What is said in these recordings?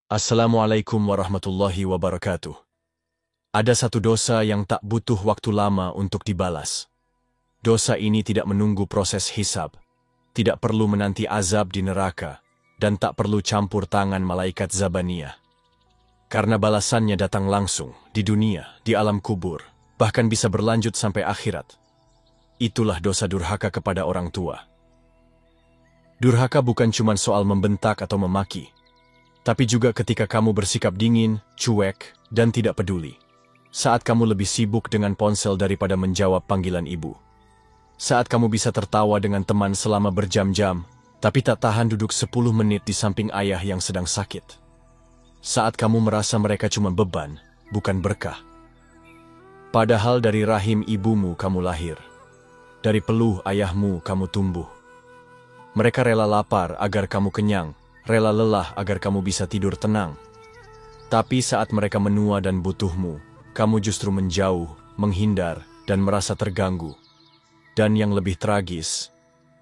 Assalamualaikum warahmatullahi wabarakatuh. Ada satu dosa yang tak butuh waktu lama untuk dibalas. Dosa ini tidak menunggu proses hisab, tidak perlu menanti azab di neraka, dan tak perlu campur tangan malaikat Zabaniyah. Karena balasannya datang langsung, di dunia, di alam kubur, bahkan bisa berlanjut sampai akhirat. Itulah dosa durhaka kepada orang tua. Durhaka bukan cuma soal membentak atau memaki, tapi juga ketika kamu bersikap dingin, cuek, dan tidak peduli. Saat kamu lebih sibuk dengan ponsel daripada menjawab panggilan ibu. Saat kamu bisa tertawa dengan teman selama berjam-jam, tapi tak tahan duduk 10 menit di samping ayah yang sedang sakit. Saat kamu merasa mereka cuma beban, bukan berkah. Padahal dari rahim ibumu kamu lahir. Dari peluh ayahmu kamu tumbuh. Mereka rela lapar agar kamu kenyang, rela lelah agar kamu bisa tidur tenang. Tapi saat mereka menua dan butuhmu, kamu justru menjauh, menghindar, dan merasa terganggu. Dan yang lebih tragis,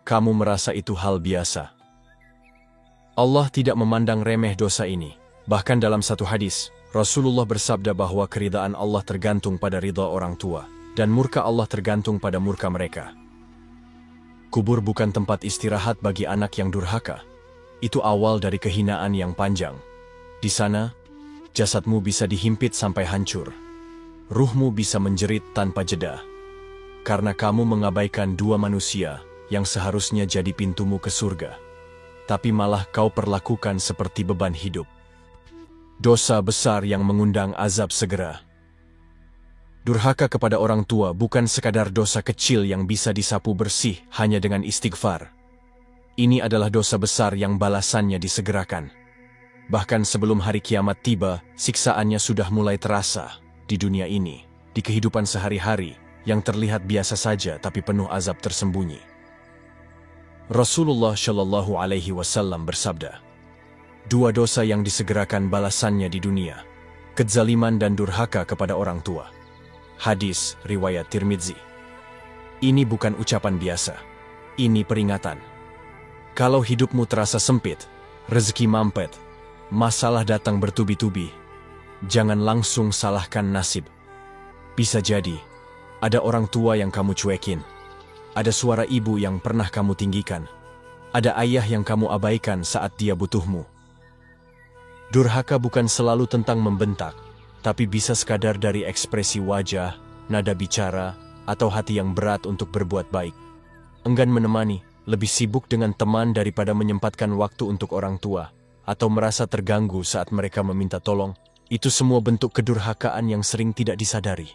kamu merasa itu hal biasa. Allah tidak memandang remeh dosa ini. Bahkan dalam satu hadis, Rasulullah bersabda bahwa keridaan Allah tergantung pada ridha orang tua, dan murka Allah tergantung pada murka mereka. Kubur bukan tempat istirahat bagi anak yang durhaka. Itu awal dari kehinaan yang panjang. Di sana, jasadmu bisa dihimpit sampai hancur. Ruhmu bisa menjerit tanpa jeda. Karena kamu mengabaikan dua manusia yang seharusnya jadi pintumu ke surga. Tapi malah kau perlakukan seperti beban hidup. Dosa besar yang mengundang azab segera. Durhaka kepada orang tua bukan sekadar dosa kecil yang bisa disapu bersih hanya dengan istighfar. Ini adalah dosa besar yang balasannya disegerakan. Bahkan sebelum hari kiamat tiba, siksaannya sudah mulai terasa di dunia ini, di kehidupan sehari-hari yang terlihat biasa saja tapi penuh azab tersembunyi. Rasulullah Shallallahu Alaihi Wasallam bersabda, dua dosa yang disegerakan balasannya di dunia, kezaliman dan durhaka kepada orang tua. Hadis riwayat Tirmidzi. Ini bukan ucapan biasa, ini peringatan. Kalau hidupmu terasa sempit, rezeki mampet, masalah datang bertubi-tubi, jangan langsung salahkan nasib. Bisa jadi, ada orang tua yang kamu cuekin, ada suara ibu yang pernah kamu tinggikan, ada ayah yang kamu abaikan saat dia butuhmu. Durhaka bukan selalu tentang membentak, tapi bisa sekadar dari ekspresi wajah, nada bicara, atau hati yang berat untuk berbuat baik. Enggan menemani, lebih sibuk dengan teman daripada menyempatkan waktu untuk orang tua, atau merasa terganggu saat mereka meminta tolong, itu semua bentuk kedurhakaan yang sering tidak disadari.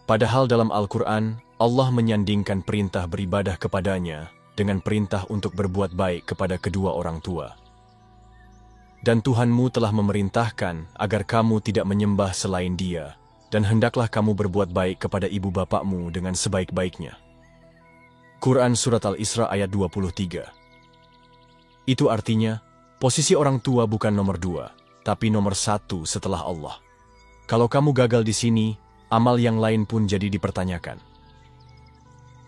Padahal dalam Al-Quran, Allah menyandingkan perintah beribadah kepadanya dengan perintah untuk berbuat baik kepada kedua orang tua. Dan Tuhanmu telah memerintahkan agar kamu tidak menyembah selain Dia, dan hendaklah kamu berbuat baik kepada ibu bapakmu dengan sebaik-baiknya. Quran Surat Al-Isra ayat 23. Itu artinya, posisi orang tua bukan nomor 2, tapi nomor 1 setelah Allah. Kalau kamu gagal di sini, amal yang lain pun jadi dipertanyakan.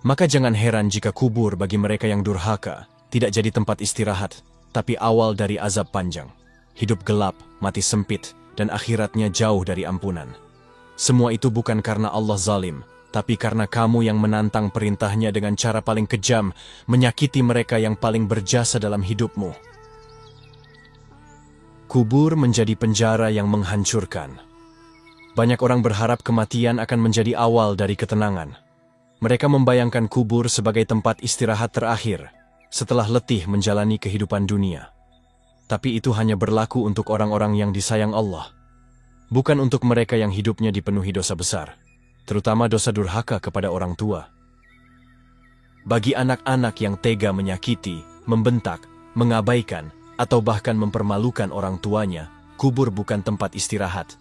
Maka jangan heran jika kubur bagi mereka yang durhaka tidak jadi tempat istirahat, tapi awal dari azab panjang. Hidup gelap, mati sempit, dan akhiratnya jauh dari ampunan. Semua itu bukan karena Allah zalim, tapi karena kamu yang menantang perintahnya dengan cara paling kejam, menyakiti mereka yang paling berjasa dalam hidupmu. Kubur menjadi penjara yang menghancurkan. Banyak orang berharap kematian akan menjadi awal dari ketenangan. Mereka membayangkan kubur sebagai tempat istirahat terakhir, setelah letih menjalani kehidupan dunia. Tapi itu hanya berlaku untuk orang-orang yang disayang Allah, bukan untuk mereka yang hidupnya dipenuhi dosa besar, terutama dosa durhaka kepada orang tua. Bagi anak-anak yang tega menyakiti, membentak, mengabaikan, atau bahkan mempermalukan orang tuanya, kubur bukan tempat istirahat,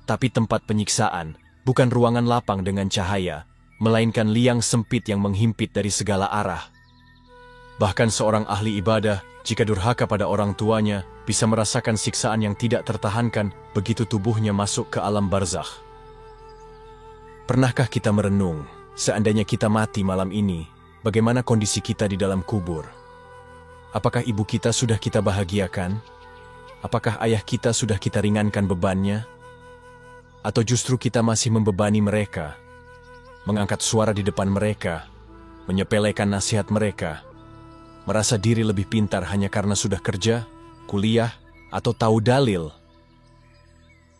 tapi tempat penyiksaan, bukan ruangan lapang dengan cahaya, melainkan liang sempit yang menghimpit dari segala arah. Bahkan seorang ahli ibadah, jika durhaka pada orang tuanya, bisa merasakan siksaan yang tidak tertahankan begitu tubuhnya masuk ke alam barzakh. Pernahkah kita merenung, seandainya kita mati malam ini, bagaimana kondisi kita di dalam kubur? Apakah ibu kita sudah kita bahagiakan? Apakah ayah kita sudah kita ringankan bebannya? Atau justru kita masih membebani mereka, mengangkat suara di depan mereka, menyepelekan nasihat mereka, merasa diri lebih pintar hanya karena sudah kerja, kuliah, atau tahu dalil?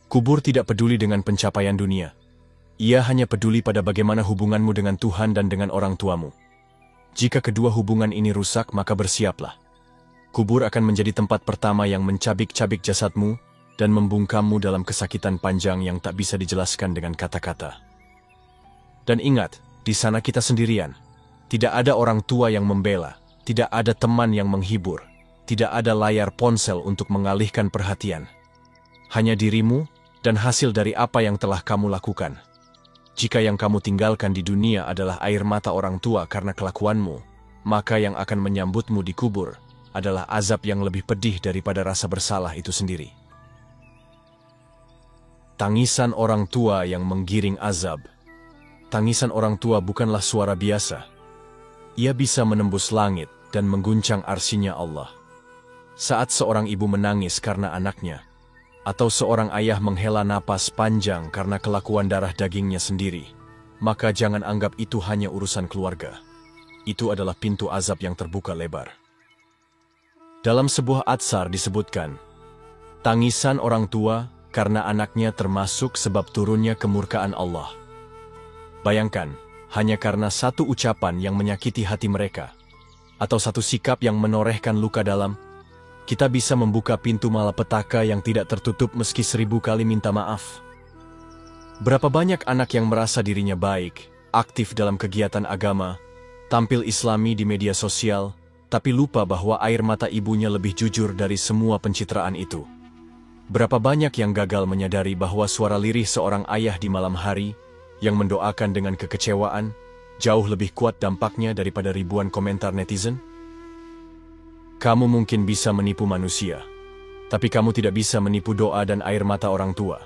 Kubur tidak peduli dengan pencapaian dunia. Ia hanya peduli pada bagaimana hubunganmu dengan Tuhan dan dengan orang tuamu. Jika kedua hubungan ini rusak, maka bersiaplah. Kubur akan menjadi tempat pertama yang mencabik-cabik jasadmu dan membungkammu dalam kesakitan panjang yang tak bisa dijelaskan dengan kata-kata. Dan ingat, di sana kita sendirian. Tidak ada orang tua yang membela, tidak ada teman yang menghibur, tidak ada layar ponsel untuk mengalihkan perhatian. Hanya dirimu dan hasil dari apa yang telah kamu lakukan. Jika yang kamu tinggalkan di dunia adalah air mata orang tua karena kelakuanmu, maka yang akan menyambutmu di kubur adalah azab yang lebih pedih daripada rasa bersalah itu sendiri. Tangisan orang tua yang menggiring azab. Tangisan orang tua bukanlah suara biasa. Ia bisa menembus langit dan mengguncang arsinya Allah. Saat seorang ibu menangis karena anaknya, atau seorang ayah menghela napas panjang karena kelakuan darah dagingnya sendiri, maka jangan anggap itu hanya urusan keluarga. Itu adalah pintu azab yang terbuka lebar. Dalam sebuah atsar disebutkan, tangisan orang tua karena anaknya termasuk sebab turunnya kemurkaan Allah. Bayangkan, hanya karena satu ucapan yang menyakiti hati mereka, atau satu sikap yang menorehkan luka dalam, kita bisa membuka pintu malapetaka yang tidak tertutup meski 1000 kali minta maaf. Berapa banyak anak yang merasa dirinya baik, aktif dalam kegiatan agama, tampil islami di media sosial, tapi lupa bahwa air mata ibunya lebih jujur dari semua pencitraan itu. Berapa banyak yang gagal menyadari bahwa suara lirih seorang ayah di malam hari, yang mendoakan dengan kekecewaan, jauh lebih kuat dampaknya daripada ribuan komentar netizen? Kamu mungkin bisa menipu manusia, tapi kamu tidak bisa menipu doa dan air mata orang tua.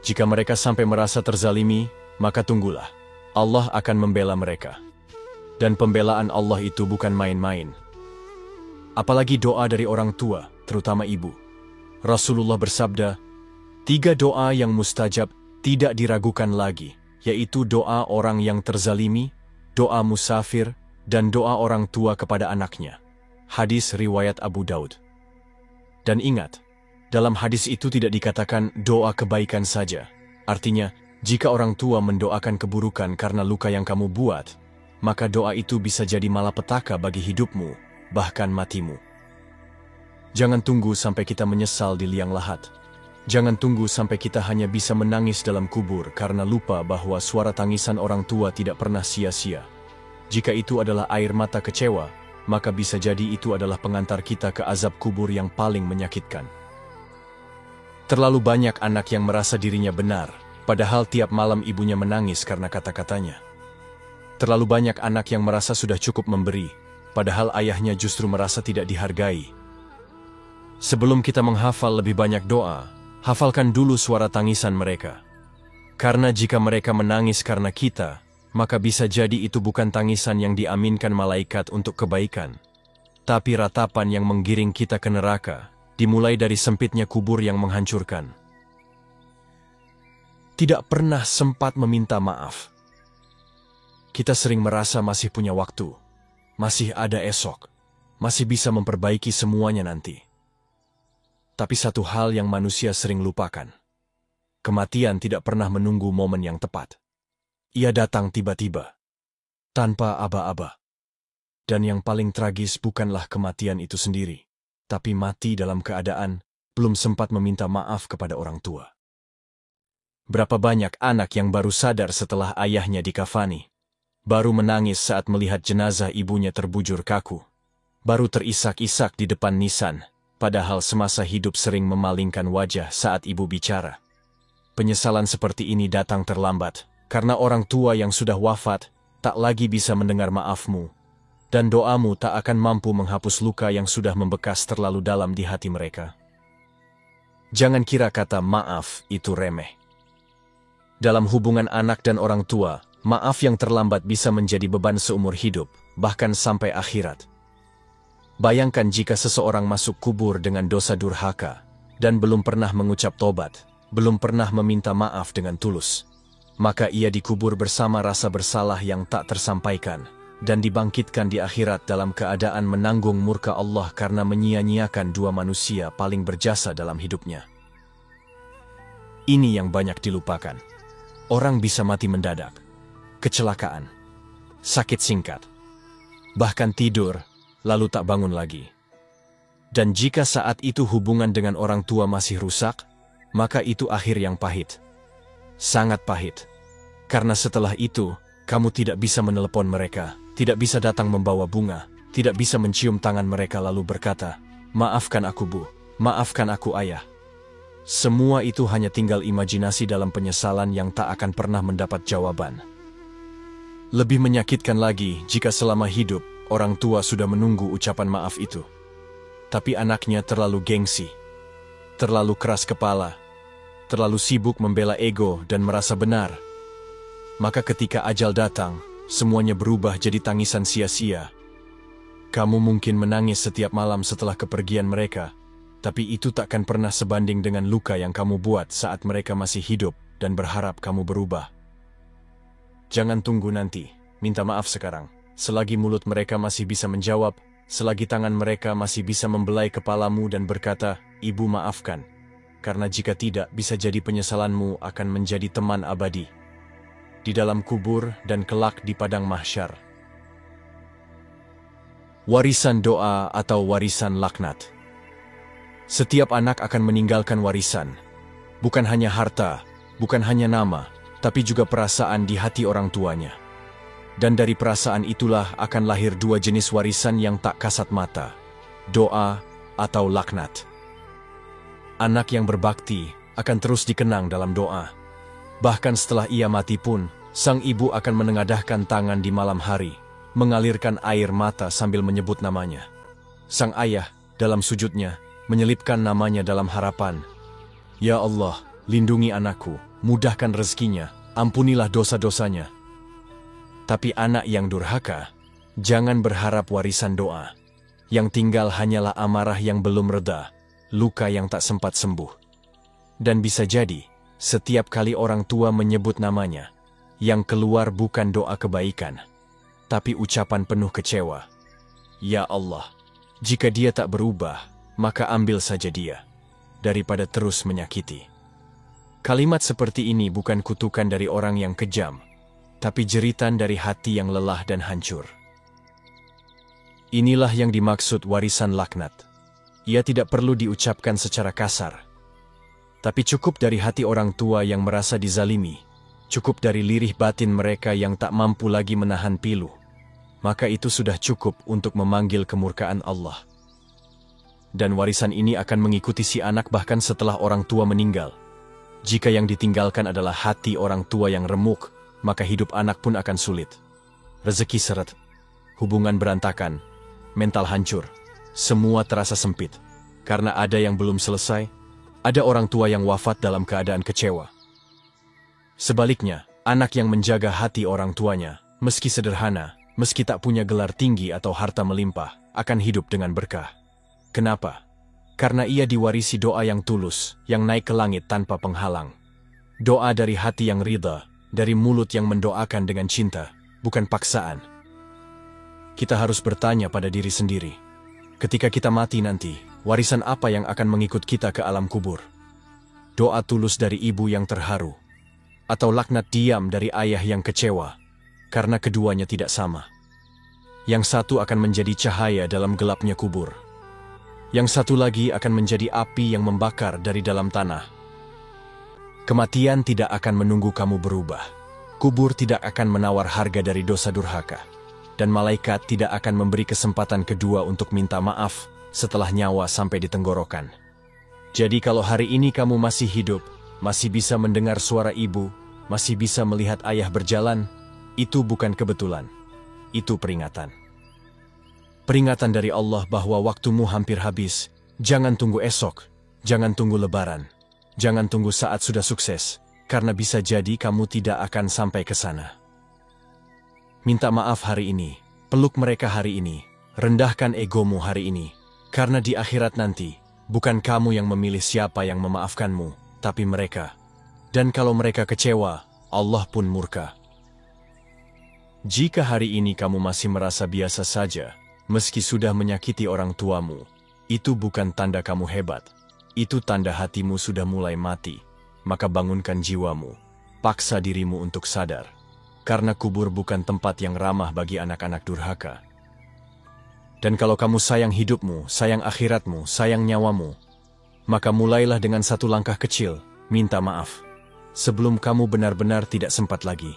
Jika mereka sampai merasa terzalimi, maka tunggulah. Allah akan membela mereka. Dan pembelaan Allah itu bukan main-main. Apalagi doa dari orang tua, terutama ibu. Rasulullah bersabda, 3 doa yang mustajab tidak diragukan lagi, yaitu doa orang yang terzalimi, doa musafir, dan doa orang tua kepada anaknya. Hadis riwayat Abu Daud. Dan ingat, dalam hadis itu tidak dikatakan doa kebaikan saja. Artinya, jika orang tua mendoakan keburukan karena luka yang kamu buat, maka doa itu bisa jadi malapetaka bagi hidupmu, bahkan matimu. Jangan tunggu sampai kita menyesal di liang lahat. Jangan tunggu sampai kita hanya bisa menangis dalam kubur karena lupa bahwa suara tangisan orang tua tidak pernah sia-sia. Jika itu adalah air mata kecewa, maka bisa jadi itu adalah pengantar kita ke azab kubur yang paling menyakitkan. Terlalu banyak anak yang merasa dirinya benar, padahal tiap malam ibunya menangis karena kata-katanya. Terlalu banyak anak yang merasa sudah cukup memberi, padahal ayahnya justru merasa tidak dihargai. Sebelum kita menghafal lebih banyak doa, hafalkan dulu suara tangisan mereka. Karena jika mereka menangis karena kita, maka bisa jadi itu bukan tangisan yang diaminkan malaikat untuk kebaikan, tapi ratapan yang menggiring kita ke neraka, dimulai dari sempitnya kubur yang menghancurkan. Tidak pernah sempat meminta maaf. Kita sering merasa masih punya waktu, masih ada esok, masih bisa memperbaiki semuanya nanti. Tapi satu hal yang manusia sering lupakan. Kematian tidak pernah menunggu momen yang tepat. Ia datang tiba-tiba, tanpa aba-aba. Dan yang paling tragis bukanlah kematian itu sendiri, tapi mati dalam keadaan belum sempat meminta maaf kepada orang tua. Berapa banyak anak yang baru sadar setelah ayahnya dikafani, baru menangis saat melihat jenazah ibunya terbujur kaku, baru terisak-isak di depan nisan, padahal semasa hidup sering memalingkan wajah saat ibu bicara. Penyesalan seperti ini datang terlambat, karena orang tua yang sudah wafat tak lagi bisa mendengar maafmu, dan doamu tak akan mampu menghapus luka yang sudah membekas terlalu dalam di hati mereka. Jangan kira kata maaf itu remeh. Dalam hubungan anak dan orang tua, maaf yang terlambat bisa menjadi beban seumur hidup, bahkan sampai akhirat. Bayangkan jika seseorang masuk kubur dengan dosa durhaka, dan belum pernah mengucap tobat, belum pernah meminta maaf dengan tulus, maka ia dikubur bersama rasa bersalah yang tak tersampaikan, dan dibangkitkan di akhirat dalam keadaan menanggung murka Allah karena menyia-nyiakan dua manusia paling berjasa dalam hidupnya. Ini yang banyak dilupakan. Orang bisa mati mendadak, kecelakaan, sakit singkat, bahkan tidur, lalu tak bangun lagi. Dan jika saat itu hubungan dengan orang tua masih rusak, maka itu akhir yang pahit. Sangat pahit. Karena setelah itu, kamu tidak bisa menelepon mereka, tidak bisa datang membawa bunga, tidak bisa mencium tangan mereka lalu berkata, "Maafkan aku Bu, maafkan aku Ayah." Semua itu hanya tinggal imajinasi dalam penyesalan yang tak akan pernah mendapat jawaban. Lebih menyakitkan lagi jika selama hidup, orang tua sudah menunggu ucapan maaf itu. Tapi anaknya terlalu gengsi, terlalu keras kepala, terlalu sibuk membela ego dan merasa benar. Maka ketika ajal datang, semuanya berubah jadi tangisan sia-sia. Kamu mungkin menangis setiap malam setelah kepergian mereka, tapi itu takkan pernah sebanding dengan luka yang kamu buat saat mereka masih hidup dan berharap kamu berubah. Jangan tunggu nanti, minta maaf sekarang. Selagi mulut mereka masih bisa menjawab, selagi tangan mereka masih bisa membelai kepalamu dan berkata, "Ibu maafkan." Karena jika tidak, bisa jadi penyesalanmu akan menjadi teman abadi di dalam kubur dan kelak di padang mahsyar. Warisan doa atau warisan laknat. Setiap anak akan meninggalkan warisan, bukan hanya harta, bukan hanya nama, tapi juga perasaan di hati orang tuanya. Dan dari perasaan itulah akan lahir dua jenis warisan yang tak kasat mata, doa atau laknat. Anak yang berbakti akan terus dikenang dalam doa. Bahkan setelah ia mati pun, sang ibu akan menengadahkan tangan di malam hari, mengalirkan air mata sambil menyebut namanya. Sang ayah, dalam sujudnya, menyelipkan namanya dalam harapan. Ya Allah, lindungi anakku, mudahkan rezekinya, ampunilah dosa-dosanya. Tapi anak yang durhaka, jangan berharap warisan doa. Yang tinggal hanyalah amarah yang belum reda, luka yang tak sempat sembuh. Dan bisa jadi, setiap kali orang tua menyebut namanya, yang keluar bukan doa kebaikan, tapi ucapan penuh kecewa. Ya Allah, jika dia tak berubah, maka ambil saja dia, daripada terus menyakiti. Kalimat seperti ini bukan kutukan dari orang yang kejam, tapi jeritan dari hati yang lelah dan hancur. Inilah yang dimaksud warisan laknat. Ia tidak perlu diucapkan secara kasar, tapi cukup dari hati orang tua yang merasa dizalimi, cukup dari lirih batin mereka yang tak mampu lagi menahan pilu, maka itu sudah cukup untuk memanggil kemurkaan Allah. Dan warisan ini akan mengikuti si anak bahkan setelah orang tua meninggal. Jika yang ditinggalkan adalah hati orang tua yang remuk, maka hidup anak pun akan sulit. Rezeki seret, hubungan berantakan, mental hancur, semua terasa sempit. Karena ada yang belum selesai, ada orang tua yang wafat dalam keadaan kecewa. Sebaliknya, anak yang menjaga hati orang tuanya, meski sederhana, meski tak punya gelar tinggi atau harta melimpah, akan hidup dengan berkah. Kenapa? Karena ia diwarisi doa yang tulus, yang naik ke langit tanpa penghalang. Doa dari hati yang ridha, dari mulut yang mendoakan dengan cinta, bukan paksaan. Kita harus bertanya pada diri sendiri, ketika kita mati nanti, warisan apa yang akan mengikut kita ke alam kubur? Doa tulus dari ibu yang terharu, atau laknat diam dari ayah yang kecewa, karena keduanya tidak sama. Yang satu akan menjadi cahaya dalam gelapnya kubur. Yang satu lagi akan menjadi api yang membakar dari dalam tanah. Kematian tidak akan menunggu kamu berubah. Kubur tidak akan menawar harga dari dosa durhaka. Dan malaikat tidak akan memberi kesempatan kedua untuk minta maaf setelah nyawa sampai di tenggorokan. Jadi kalau hari ini kamu masih hidup, masih bisa mendengar suara ibu, masih bisa melihat ayah berjalan, itu bukan kebetulan. Itu peringatan. Peringatan dari Allah bahwa waktumu hampir habis. Jangan tunggu esok, jangan tunggu lebaran, jangan tunggu saat sudah sukses, karena bisa jadi kamu tidak akan sampai ke sana. Minta maaf hari ini, peluk mereka hari ini, rendahkan egomu hari ini, karena di akhirat nanti, Bukan kamu yang memilih siapa yang memaafkanmu, tapi mereka. Dan kalau mereka kecewa, Allah pun murka. Jika hari ini kamu masih merasa biasa saja, meski sudah menyakiti orang tuamu, itu bukan tanda kamu hebat. Itu tanda hatimu sudah mulai mati. Maka bangunkan jiwamu, paksa dirimu untuk sadar. Karena kubur bukan tempat yang ramah bagi anak-anak durhaka. Dan kalau kamu sayang hidupmu, sayang akhiratmu, sayang nyawamu, maka mulailah dengan satu langkah kecil, minta maaf. Sebelum kamu benar-benar tidak sempat lagi.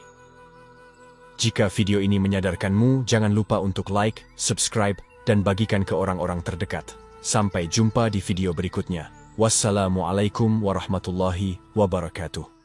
Jika video ini menyadarkanmu, jangan lupa untuk like, subscribe, dan bagikan ke orang-orang terdekat. Sampai jumpa di video berikutnya. Wassalamualaikum warahmatullahi wabarakatuh.